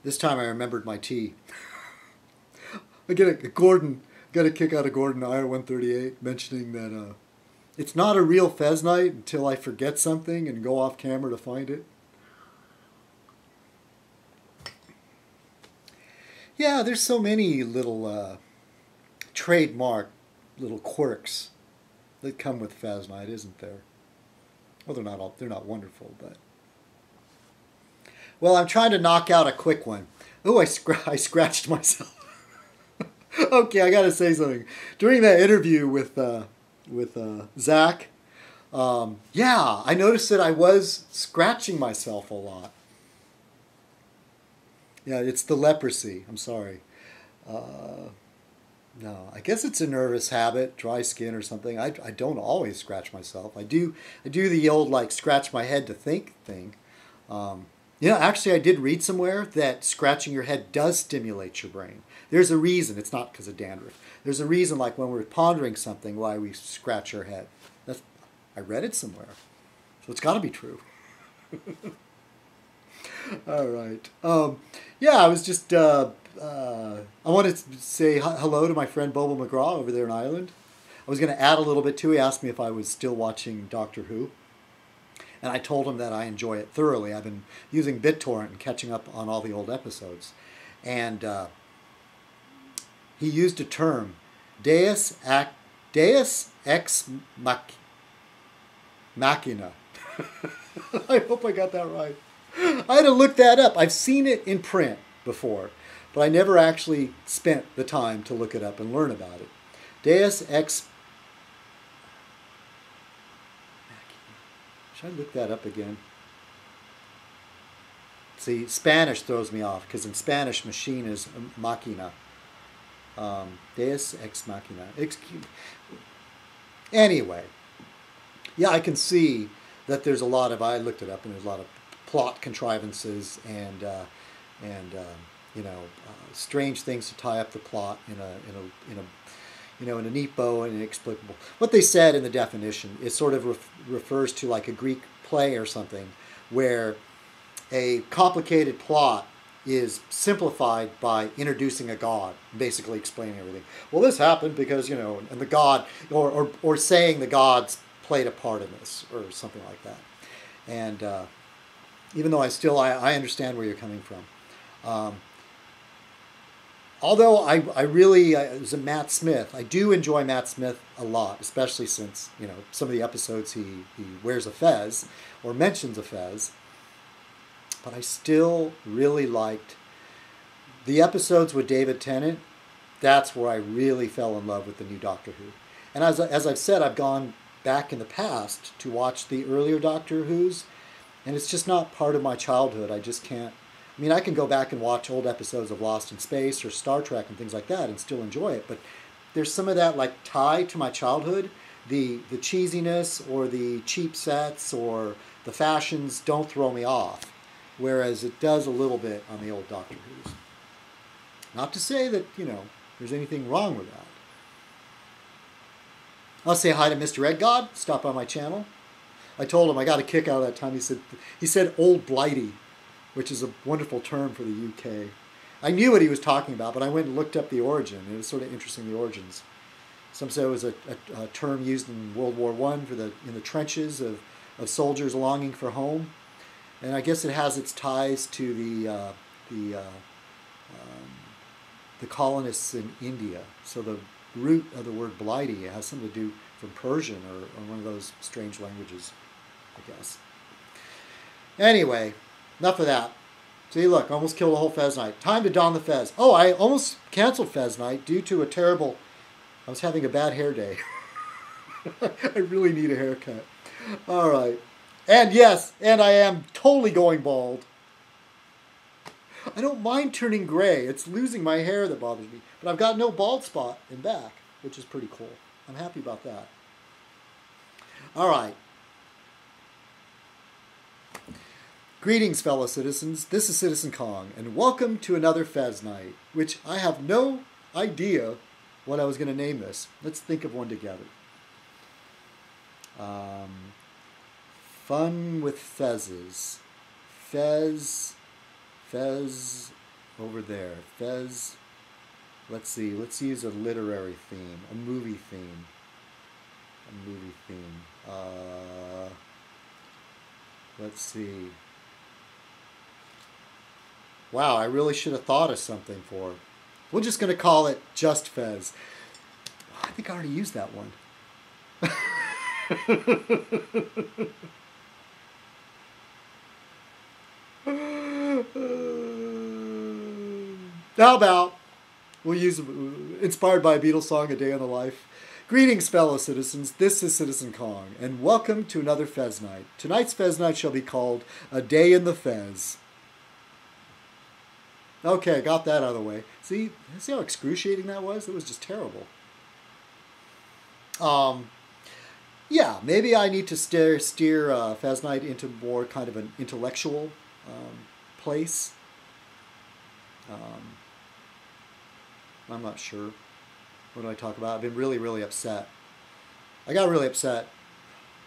This time I remembered my tea. I get a kick out of Gordon IR138 mentioning that it's not a real Fez night until I forget something and go off camera to find it. Yeah, there's so many little trademark little quirks that come with Fez Night, isn't there? Well, they're not wonderful, but well, I'm trying to knock out a quick one. Oh, I scratched myself. Okay, I gotta say something. During that interview with Zach, yeah, I noticed that I was scratching myself a lot. Yeah, it's the leprosy. I'm sorry. No, I guess it's a nervous habit, dry skin or something. I don't always scratch myself. I do the old like scratch my head to think thing. Actually, I did read somewhere that scratching your head does stimulate your brain. There's a reason. It's not because of dandruff. There's a reason, like when we're pondering something, why we scratch our head. I read it somewhere, so it's got to be true. All right. I was just. I wanted to say hello to my friend Bobo McGraw over there in Ireland. I was going to add a little bit too. He asked me if I was still watching Doctor Who. And I told him that I enjoy it thoroughly. I've been using BitTorrent and catching up on all the old episodes. And he used a term, Deus ex machina. I hope I got that right. I had to look that up. I've seen it in print before, but I never actually spent the time to look it up and learn about it. Deus ex. Should I look that up again? See, Spanish throws me off because in Spanish, machine is machina. Deus ex machina. Anyway, yeah, I can see that there's a lot of. I looked it up, and there's a lot of plot contrivances and strange things to tie up the plot in a neat bow and inexplicable. What they said in the definition is sort of refers to like a Greek play or something where a complicated plot is simplified by introducing a god, basically explaining everything. Well, this happened because, and the god, or saying the gods played a part in this or something like that. And even though I understand where you're coming from. Although I really, it was a Matt Smith. I do enjoy Matt Smith a lot, especially since, some of the episodes he wears a fez or mentions a fez. But I still really liked the episodes with David Tennant. That's where I really fell in love with the new Doctor Who. And as I've said, I've gone back in the past to watch the earlier Doctor Who's, and it's just not part of my childhood. I just can't. I mean, I can go back and watch old episodes of Lost in Space or Star Trek and things like that and still enjoy it. But there's some of that like tie to my childhood. The cheesiness or the cheap sets or the fashions don't throw me off, whereas it does a little bit on the old Doctor Who's. Not to say that, there's anything wrong with that. I'll say hi to Mr. Ed God. Stop by my channel. I told him I got a kick out of that time. He said old blighty, which is a wonderful term for the UK. I knew what he was talking about, but I went and looked up the origin. It was sort of interesting, the origins. Some say it was a term used in World War I in the trenches of soldiers longing for home. And I guess it has its ties to the colonists in India. So the root of the word blighty has something to do from Persian or one of those strange languages, I guess. Anyway, enough of that. See, look, almost killed a whole Fez night. Time to don the Fez. Oh, I almost canceled Fez night due to I was having a bad hair day. I really need a haircut. All right. And yes, and I am totally going bald. I don't mind turning gray. It's losing my hair that bothers me. But I've got no bald spot in back, which is pretty cool. I'm happy about that. All right. Greetings, fellow citizens. This is Citizen Kong, and welcome to another Fez Night, which I have no idea what I was going to name this. Let's think of one together. Fun with Fezes. Fez over there. Fez. Let's see. Let's use a literary theme, a movie theme. A movie theme. Let's see. Wow, I really should have thought of something for it. We're just going to call it Just Fez. I think I already used that one. How about we'll use inspired by a Beatles song, A Day in the Life. Greetings, fellow citizens. This is Citizen Kong, and welcome to another Fez Night. Tonight's Fez Night shall be called A Day in the Fez. Okay, got that out of the way. See how excruciating that was? It was just terrible. Yeah, maybe I need to steer Fez Night into more kind of an intellectual place. I'm not sure. What do I talk about? I've been really, really upset. I got really upset.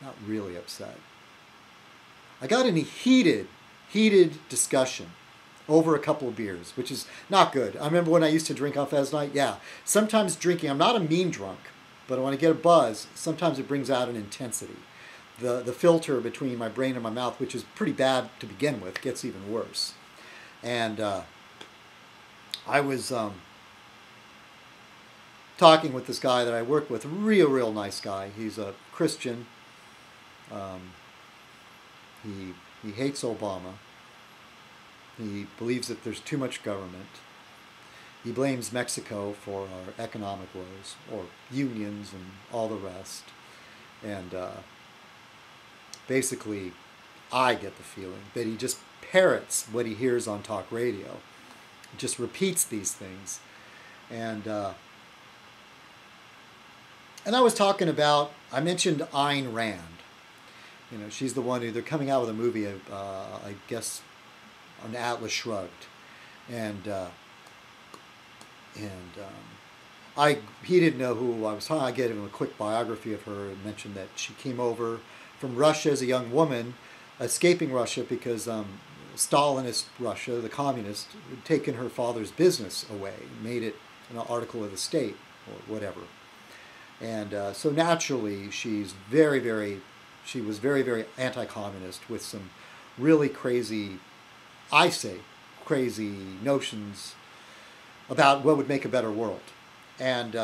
Not really upset. I got in a heated discussion over a couple of beers, which is not good. I remember when I used to drink on Fez Night. Yeah, sometimes drinking, I'm not a mean drunk, but when I get a buzz, sometimes it brings out an intensity. The filter between my brain and my mouth, which is pretty bad to begin with, gets even worse. And I was talking with this guy that I work with, a real nice guy. He's a Christian. He hates Obama. He believes that there's too much government. He blames Mexico for our economic woes, or unions and all the rest. And basically, I get the feeling that he just parrots what he hears on talk radio. He just repeats these things. And I was talking about, I mentioned Ayn Rand. You know, she's the one who, they're coming out with a movie, I guess, on Atlas Shrugged. And he didn't know who I was talking. I gave him a quick biography of her and mentioned that she came over from Russia as a young woman, escaping Russia because Stalinist Russia, the communist, had taken her father's business away, made it an article of the state or whatever. And so naturally, she was very, very anti-communist with some really crazy, I say, crazy notions about what would make a better world. And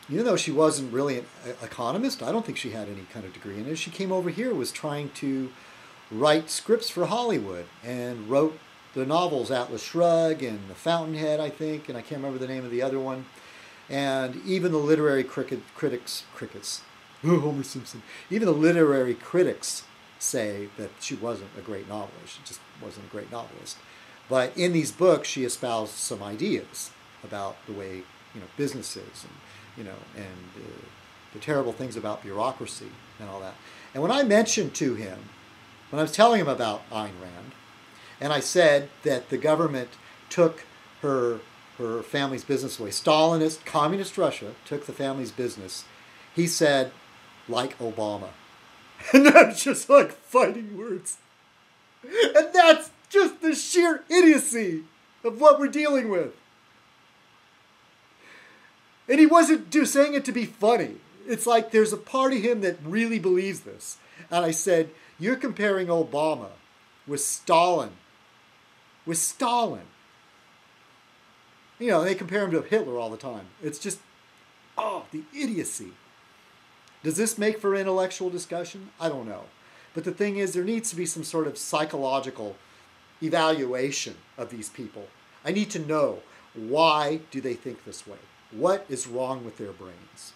even though she wasn't really an economist, I don't think she had any kind of degree in it. She came over here, was trying to write scripts for Hollywood, and wrote the novels Atlas Shrugged and The Fountainhead, I think, and I can't remember the name of the other one. And even the literary critics, Homer Simpson, even the literary critics say that she wasn't a great novelist. She just wasn't a great novelist. But in these books, she espoused some ideas about the way, business is, and, and the terrible things about bureaucracy and all that. And when I mentioned to him, when I was telling him about Ayn Rand, and I said that the government took her family's business away, Stalinist, communist Russia took the family's business, he said, like Obama. And that's just like fighting words. And that's just the sheer idiocy of what we're dealing with. And he wasn't saying it to be funny. It's like there's a part of him that really believes this. And I said, you're comparing Obama with Stalin. With Stalin. They compare him to Hitler all the time. It's just, the idiocy. Does this make for intellectual discussion? I don't know. But the thing is, there needs to be some sort of psychological evaluation of these people. I need to know, why do they think this way? What is wrong with their brains?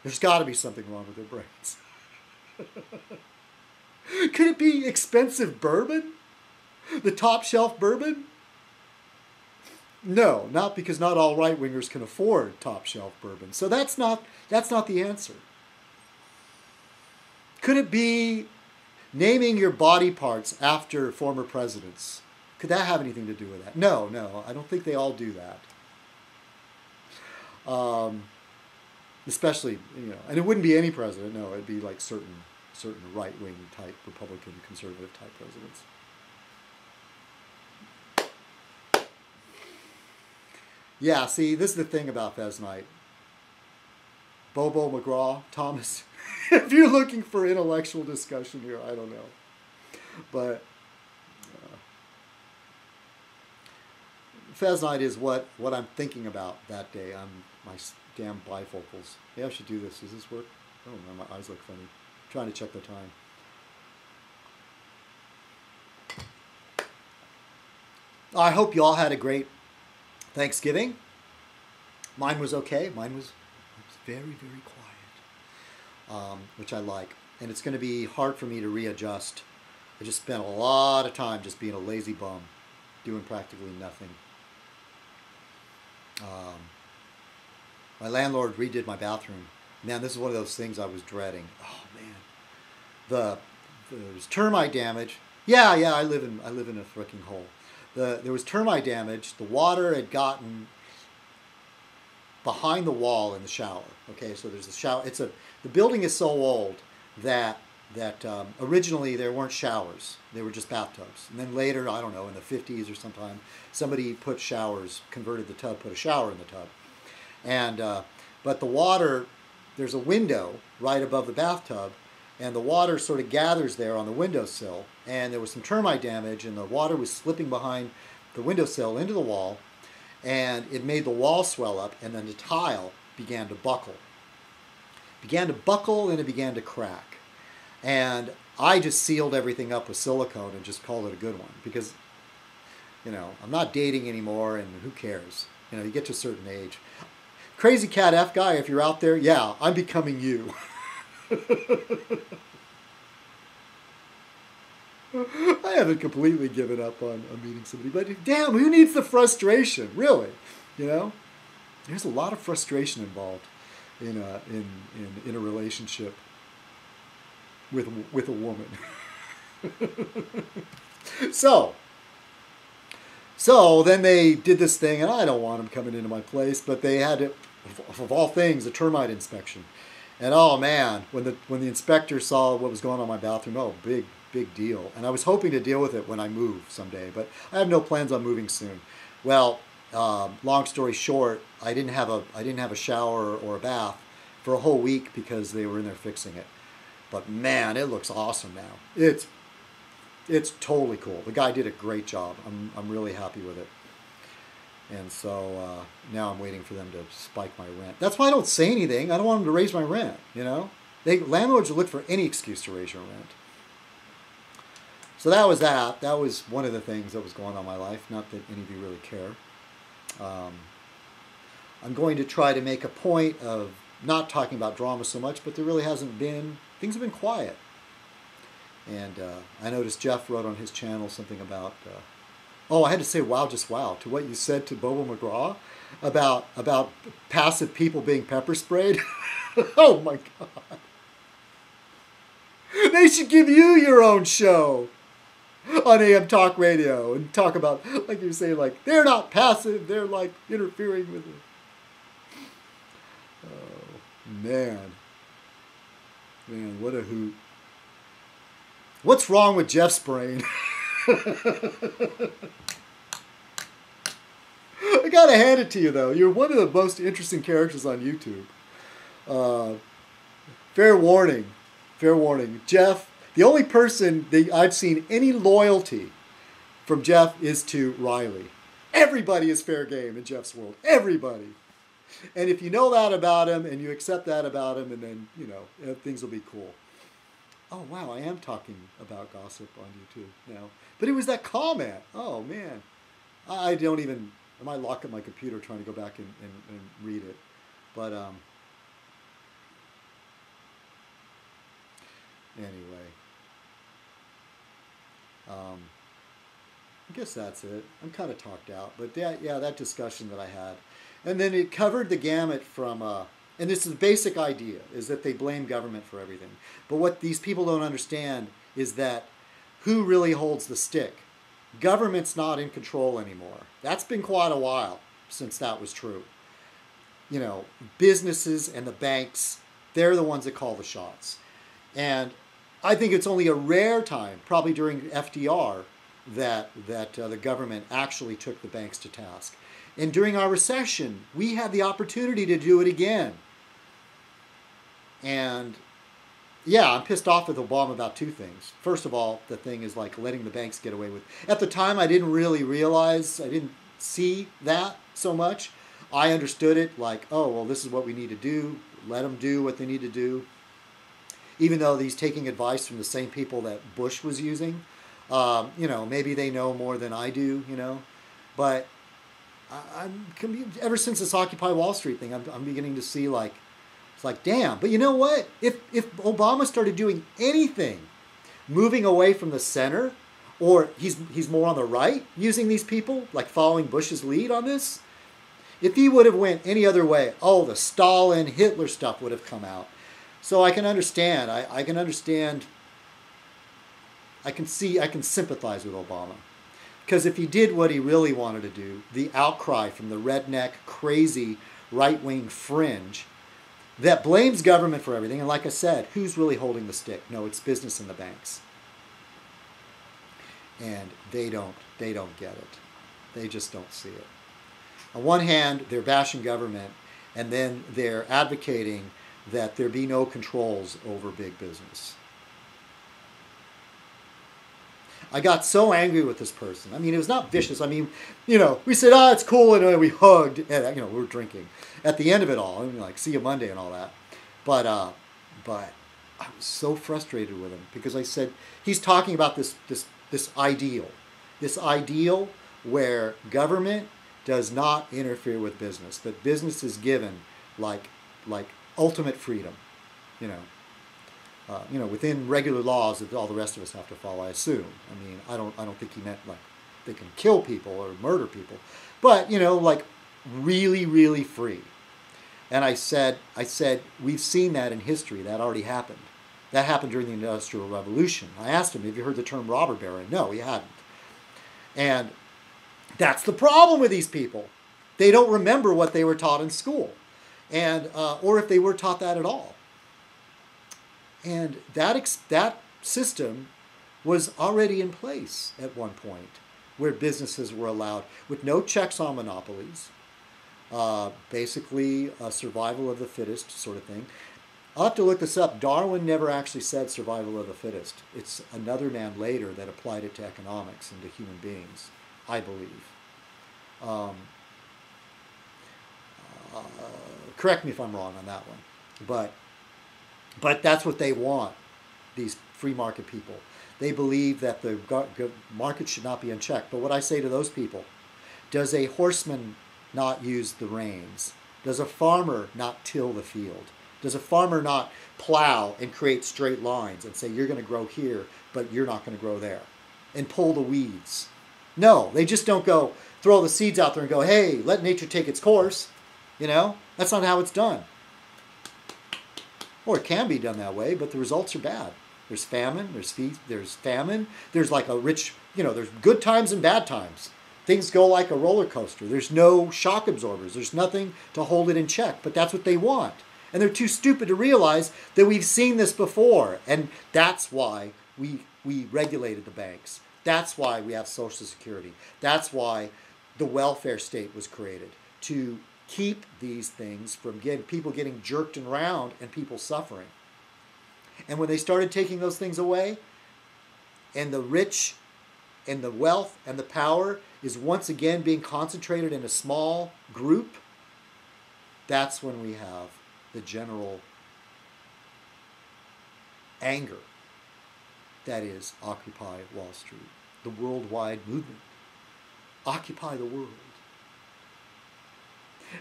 There's got to be something wrong with their brains. Could it be expensive bourbon? The top shelf bourbon? No, not because not all right-wingers can afford top shelf bourbon. So that's not the answer. Could it be naming your body parts after former presidents? Could that have anything to do with that? No, I don't think they all do that. Especially, and it wouldn't be any president. No, it'd be like certain certain right-wing type, Republican, conservative type presidents. Yeah, see, this is the thing about Fez Night. Bobo McGraw, Thomas, if you're looking for intellectual discussion here, I don't know. But Fez Night is what I'm thinking about that day. My damn bifocals. Yeah, I should do this. Does this work? Oh, no, my eyes look funny. I'm trying to check the time. I hope you all had a great Thanksgiving. Mine was okay. Mine was very, very quiet, which I like. And it's going to be hard for me to readjust. I just spent a lot of time just being a lazy bum, doing practically nothing. My landlord redid my bathroom. Man, this is one of those things I was dreading. Oh man, there was termite damage. Yeah, I live in a freaking hole. There was termite damage. The water had gotten behind the wall in the shower. Okay, so there's a shower. The building is so old that originally there weren't showers. They were just bathtubs. And then later, I don't know, in the 50s or sometime, somebody put showers, converted the tub, put a shower in the tub. And but the water, there's a window right above the bathtub, and the water sort of gathers there on the windowsill. And there was some termite damage, and the water was slipping behind the windowsill into the wall, and it made the wall swell up, and then the tile began to buckle. And it began to crack. And I just sealed everything up with silicone and just called it a good one because, I'm not dating anymore, and who cares? You get to a certain age. Crazy Cat F guy, if you're out there, yeah, I'm becoming you. I haven't completely given up on meeting somebody, but damn, who needs the frustration? Really, there's a lot of frustration involved in a relationship with a woman. So then they did this thing, and I don't want them coming into my place, but they had to, of all things, a termite inspection. And oh man, when the inspector saw what was going on in my bathroom, oh, big deal. And I was hoping to deal with it when I move someday, but I have no plans on moving soon. Well, long story short, I didn't have a shower or a bath for a whole week because they were in there fixing it. But man, it looks awesome now. It's totally cool. The guy did a great job. I'm really happy with it. And so now I'm waiting for them to spike my rent. That's why I don't say anything. I don't want them to raise my rent. Landlords will look for any excuse to raise your rent. So that was that. That was one of the things that was going on in my life. Not that any of you really care. I'm going to try to make a point of not talking about drama so much, but there really hasn't been. Things have been quiet. And I noticed Jeff wrote on his channel something about, I had to say wow, just wow, to what you said to Bobo McGraw about passive people being pepper sprayed. Oh my God. They should give you your own show on AM Talk Radio and talk about, like you say, like, they're not passive, they're like interfering with it. Oh, man. Man, what a hoot. What's wrong with Jeff's brain? I gotta hand it to you, though. You're one of the most interesting characters on YouTube. Fair warning. Jeff, the only person that I've seen any loyalty from Jeff is to Riley. Everybody is fair game in Jeff's world. Everybody. And if you know that about him and you accept that about him, and then, things will be cool. Oh, wow, I am talking about gossip on YouTube now. But it was that comment. Oh, man. I might lock up my computer trying to go back and read it. But, anyway. I guess that's it. I'm kind of talked out. But, that discussion that I had. And then it covered the gamut from... and this is the basic idea, is that they blame government for everything. But what these people don't understand is that who really holds the stick? Government's not in control anymore. That's been quite a while since that was true. Businesses and the banks, they're the ones that call the shots. And I think it's only a rare time, probably during FDR, that the government actually took the banks to task. And during our recession, we had the opportunity to do it again. And yeah, I'm pissed off with Obama about two things. First of all, the thing is like letting the banks get away with. At the time, I didn't really realize, I didn't see that so much. I understood it like, oh, well, this is what we need to do. Let them do what they need to do. Even though he's taking advice from the same people that Bush was using. Maybe they know more than I do, But ever since this Occupy Wall Street thing, I'm beginning to see like, it's like, damn. But you know what? If Obama started doing anything, moving away from the center, or he's more on the right, using these people, like following Bush's lead on this, if he would have went any other way, the Stalin, Hitler stuff would have come out. So I can understand. I can understand. I can sympathize with Obama. Because if he did what he really wanted to do, the outcry from the redneck, crazy, right-wing fringe that blames government for everything, and like I said, who's really holding the stick? No, it's business and the banks. And they don't get it. They just don't see it. On one hand, they're bashing government, and then they're advocating that there be no controls over big business. I got so angry with this person. I mean, it was not vicious. I mean, we said, it's cool, and we hugged, and, we were drinking. At the end of it all, like, see you Monday and all that. But I was so frustrated with him because I said, he's talking about this ideal where government does not interfere with business, that business is given like ultimate freedom, within regular laws that all the rest of us have to follow, I assume. I mean, I don't think he meant like they can kill people or murder people, but like really, really free. And I said, we've seen that in history. That already happened. That happened during the Industrial Revolution. I asked him, have you heard the term robber baron? No, he hadn't. And that's the problem with these people. They don't remember what they were taught in school, and or if they were taught that at all. And that system was already in place at one point, where businesses were allowed with no checks on monopolies, basically a survival of the fittest sort of thing. I'll have to look this up. Darwin never actually said survival of the fittest. It's another man later that applied it to economics and to human beings, I believe. Correct me if I'm wrong on that one. But that's what they want, these free market people. They believe that the market should not be unchecked. But what I say to those people, does a horseman not use the reins? Does a farmer not till the field? Does a farmer not plow and create straight lines and say, you're going to grow here, but you're not going to grow there, and pull the weeds? No, they just don't go throw the seeds out there and go, hey, let nature take its course. That's not how it's done. Or it can be done that way, but the results are bad. There's famine, there's like a rich, there's good times and bad times. Things go like a roller coaster. There's no shock absorbers. There's nothing to hold it in check, but that's what they want. And they're too stupid to realize that we've seen this before. And that's why we regulated the banks. That's why we have Social Security. That's why the welfare state was created, to keep these things from people getting jerked around and people suffering. And when they started taking those things away, and the rich and the wealth and the power is once again being concentrated in a small group, that's when we have the general anger that is Occupy Wall Street, the worldwide movement. Occupy the world.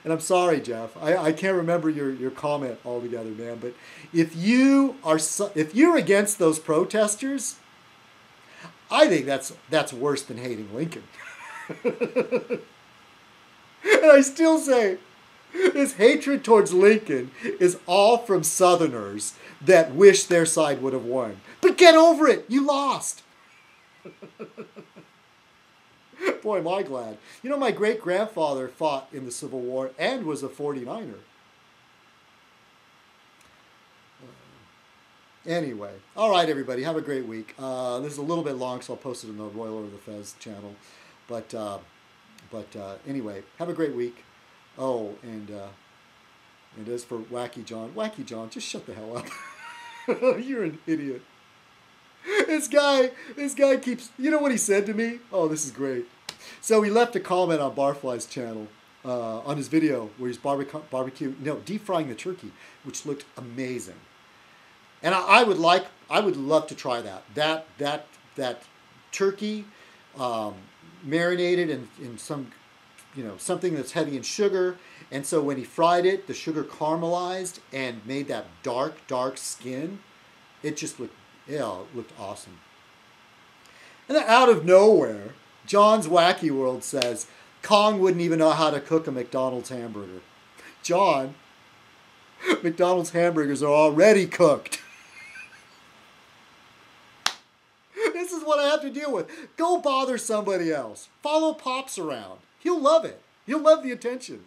And I'm sorry, Jeff, I can't remember your comment altogether, man. But if you're against those protesters, I think that's worse than hating Lincoln. And I still say, this hatred towards Lincoln is all from Southerners that wish their side would have won. But get over it. You lost. Boy, am I glad. My great-grandfather fought in the Civil War and was a 49er. Anyway, all right, everybody, have a great week. This is a little bit long, so I'll post it on the Royal Over the Fez channel. But anyway, have a great week. Oh, and as for Wacky John, just shut the hell up. You're an idiot. This guy keeps. You know what he said to me? Oh, this is great. So he left a comment on Barfly's channel on his video where he's deep frying the turkey, which looked amazing. And I would love to try that. That turkey marinated in some, something that's heavy in sugar. And so when he fried it, the sugar caramelized and made that dark skin. It just looked awesome. And then out of nowhere, John's Wacky World says, Kong wouldn't even know how to cook a McDonald's hamburger. John, McDonald's hamburgers are already cooked. This is what I have to deal with. Go bother somebody else. Follow Pops around. He'll love it. He'll love the attention.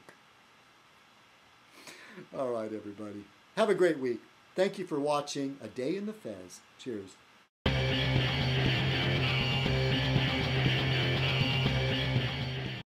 All right, everybody. Have a great week. Thank you for watching A Day in the Fez. Cheers.